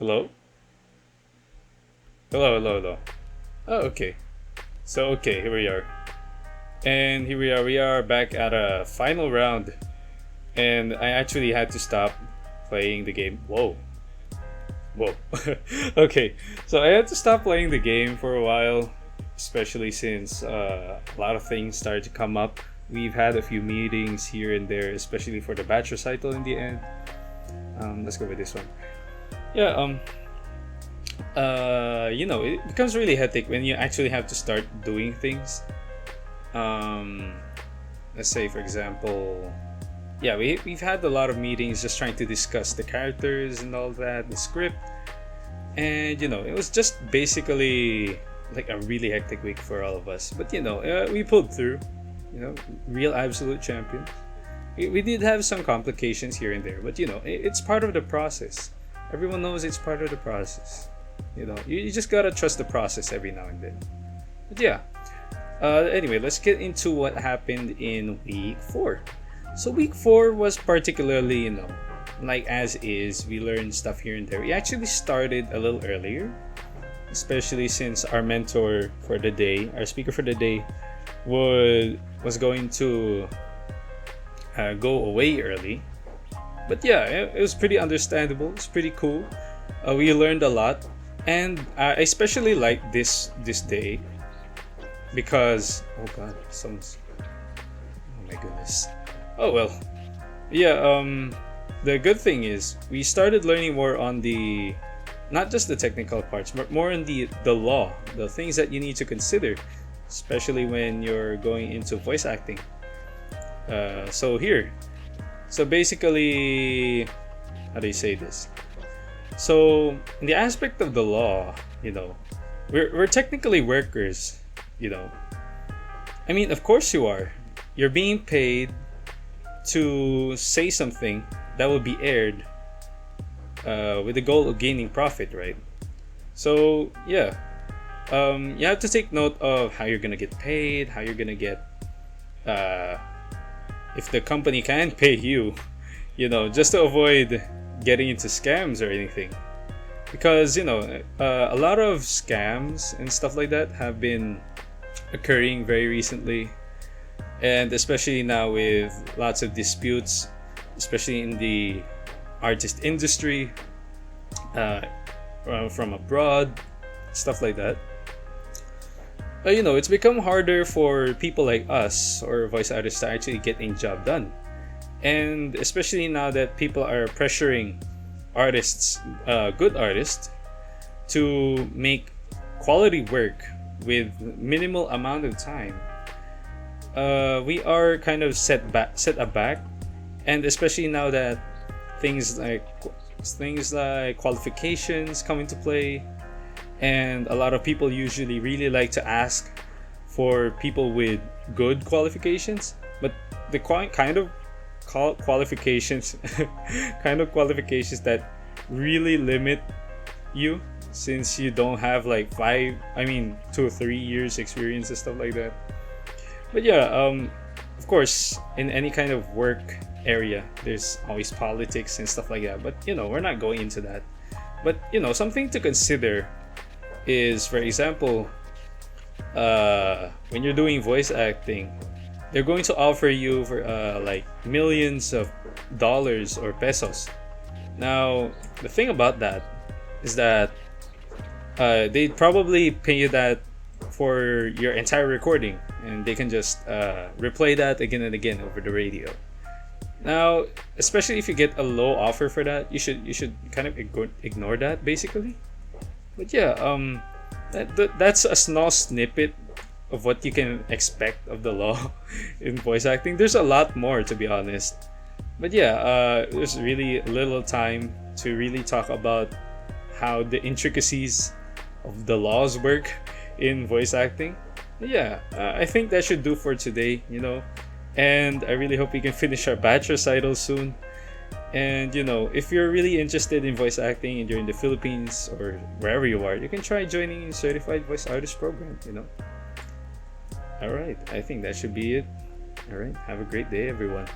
Hello? Hello, hello, hello. Oh, okay. So, okay, here we are. And here we are. We are back at a final round. And I actually had to stop playing the game. Whoa. Whoa. Okay, so I had to stop playing the game for a while, especially since a lot of things started to come up. We've had a few meetings here and there, especially for the batch recital in the end. Let's go with this one. Yeah, it becomes really hectic when you actually have to start doing things. Um, let's say, for example, yeah, we've had a lot of meetings just trying to discuss the characters and all that, the script, and it was just basically like a really hectic week for all of us. But we pulled through. Real absolute champions. We did have some complications here and there, but it's part of the process. Everyone knows it's part of the process. You just gotta trust the process every now and then. But yeah. Anyway, let's get into what happened in week 4. So week 4 was particularly, like as is, we learned stuff here and there. We actually started a little earlier, especially since our mentor for the day, our speaker for the day, was going to go away early. But yeah, it was pretty understandable. It's pretty cool. We learned a lot, and I especially like this day because oh god, oh my goodness. Oh well, yeah. The good thing is we started learning more on the not just the technical parts, but more on the law, the things that you need to consider, especially when you're going into voice acting. So basically, how do you say this? So in the aspect of the law, we're technically workers. I mean, of course you are. You're being paid to say something that will be aired with the goal of gaining profit, right? So yeah, you have to take note of how you're gonna get paid, how you're gonna get if the company can pay you, just to avoid getting into scams or anything. Because, a lot of scams and stuff like that have been occurring very recently. And especially now with lots of disputes, especially in the artist industry, from abroad, stuff like that. It's become harder for people like us or voice artists to actually get a job done. And especially now that people are pressuring artists, good artists, to make quality work with minimal amount of time, we are kind of set aback. And especially now that things like qualifications come into play, and a lot of people usually really like to ask for people with good qualifications, but the kind of qualifications that really limit you, since you don't have like 2 or 3 years experience and stuff like that. But yeah, of course, in any kind of work area, there's always politics and stuff like that, but we're not going into that. But something to consider is, for example, when you're doing voice acting, they're going to offer you for like millions of dollars or pesos. Now, the thing about that is that they'd probably pay you that for your entire recording, and they can just replay that again and again over the radio. Now, especially if you get a low offer for that, you should kind of ignore that, basically. But yeah, that's a small snippet of what you can expect of the law in voice acting. There's a lot more, to be honest. But yeah, there's really little time to really talk about how the intricacies of the laws work in voice acting. But yeah, I think that should do for today, And I really hope we can finish our batch recital soon. And if you're really interested in voice acting and you're in the Philippines or wherever you are, you can try joining a certified voice artist program. Alright, I think that should be it. Alright, have a great day, everyone.